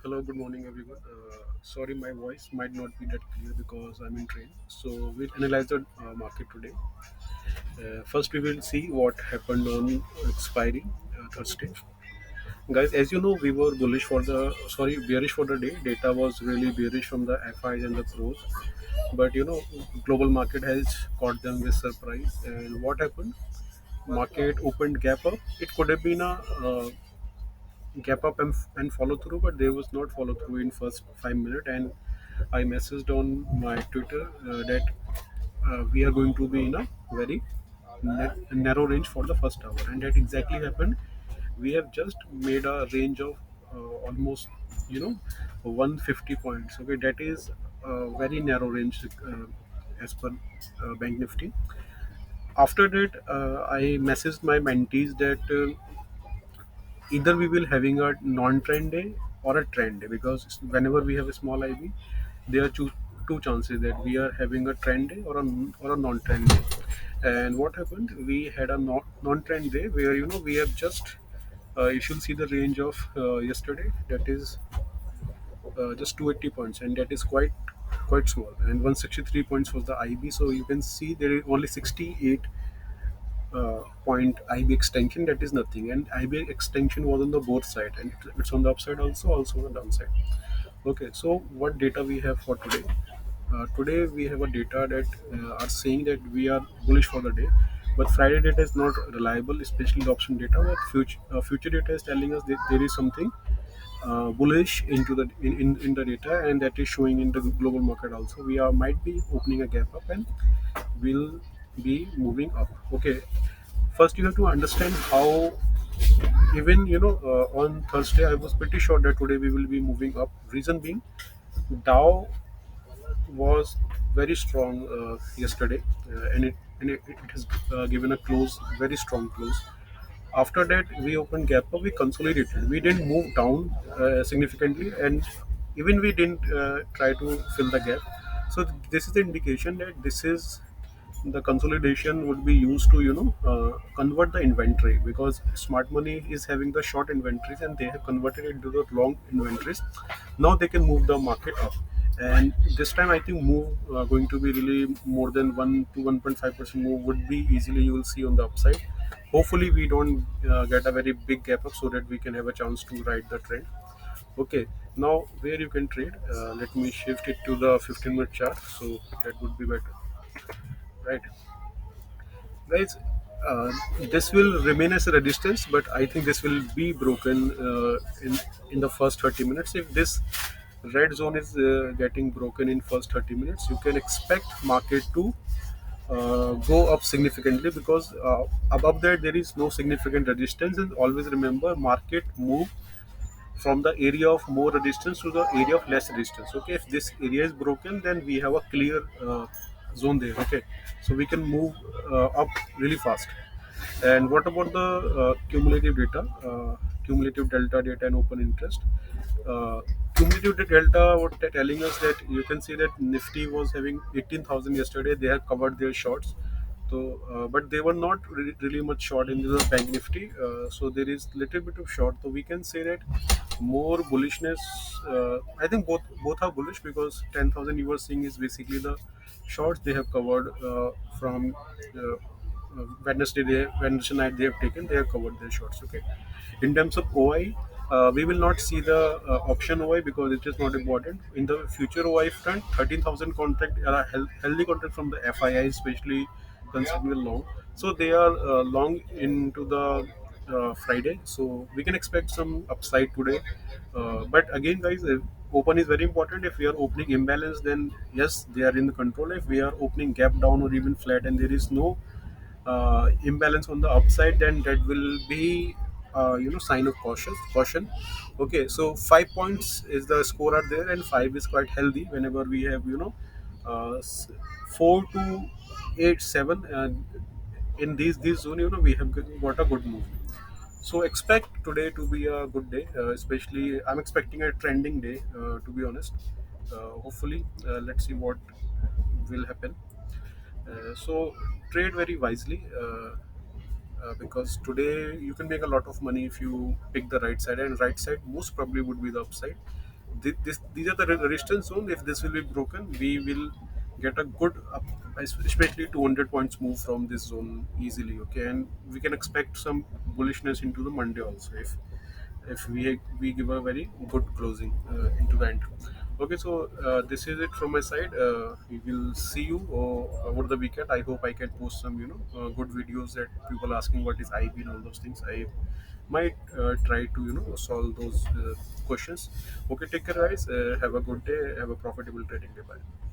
Hello, good morning, everyone. Sorry, my voice might not be that clear because I'm in train. So we'll analyze the market today. First, we will see what happened on expiry Thursday. Guys, as you know, we were bearish for the day. Data was really bearish from the FIs and the pros. But global market has caught them with surprise. And what happened? Market opened gap up. It could have been a gap up and follow through, but there was not follow through in first 5 minutes. And I messaged on my Twitter that we are going to be in a very narrow range for the first hour, and that exactly happened. We have just made a range of almost you know 150 points. Okay, that is a very narrow range as per Bank Nifty. After that, I messaged my mentees that either we will having a non-trend day or a trend day, because whenever we have a small IB, there are two chances that we are having a trend day or a non-trend day. And what happened? We had a non-trend day where we have just you should see the range of yesterday, that is just 280 points, and that is quite small. And 163 points was the IB, so you can see there is only 68 point IB extension, that is nothing. And IB extension was on the both side, and it's on the upside also on the downside. Okay, so what data we have for today? Today we have a data that are saying that we are bullish for the day, but Friday data is not reliable, especially the option data. But future data is telling us that there is something bullish into in the data, and that is showing in the global market also. We are might be opening a gap up and will be moving up. Okay, first you have to understand how, even on Thursday I was pretty sure that today we will be moving up. Reason being, Dow was very strong yesterday, and it has given a close, very strong close. After that, we opened gap up, we consolidated. We didn't move down significantly, and even we didn't try to fill the gap. So this is the indication that this is the consolidation would be used to convert the inventory, because smart money is having the short inventories and they have converted it into the long inventories. Now they can move the market up, and this time I think move going to be really more than 1 to 1.5% move would be easily, you will see on the upside. Hopefully we don't get a very big gap up, so that we can have a chance to ride the trend. Okay, now where you can trade, let me shift it to the 15-minute chart, so that would be better, right? Guys, this will remain as a resistance, but I think this will be broken in the first 30 minutes. If this red zone is getting broken in first 30 minutes, you can expect market to go up significantly, because above that there is no significant resistance. And always remember, market move from the area of more resistance to the area of less resistance. Okay, if this area is broken, then we have a clear zone there. Okay, so we can move up really fast. And what about the cumulative data, cumulative delta data and open interest? uh, Cumulative delta, what they're telling us, that you can see that Nifty was having 18,000 yesterday. They have covered their shorts, so but they were not really much short in the Bank Nifty. So there is little bit of short. So we can say that more bullishness. I think both are bullish, because 10,000 you were seeing is basically the shorts they have covered from. Wednesday night they have taken, they have covered their shorts. Okay, in terms of OI, we will not see the option OI, because it is not important. In the future OI front, 13,000 contract are a healthy contract from the FII, especially considering the long. So they are long into the Friday, so we can expect some upside today. But again, guys, open is very important. If we are opening imbalance, then yes, they are in the control. If we are opening gap down or even flat, and there is no imbalance on the upside, then that will be sign of caution. Okay, so 5 points is the score are there, and five is quite healthy whenever we have 4 to 8 7, and in these zone, we have got a good move. So expect today to be a good day, especially I'm expecting a trending day, to be honest. Hopefully, let's see what will happen. So trade very wisely, because today you can make a lot of money if you pick the right side, and right side most probably would be the upside. these are the resistance zone. If this will be broken, we will get a good up, especially 200 points move from this zone easily. Okay, and we can expect some bullishness into the Monday also if we give a very good closing into the end. Okay, so this is it from my side. We will see you over the weekend. I hope I can post some good videos that people asking what is IB and all those things. I might try to solve those questions. Okay, take care guys. Have a good day. Have a profitable trading day. Bye.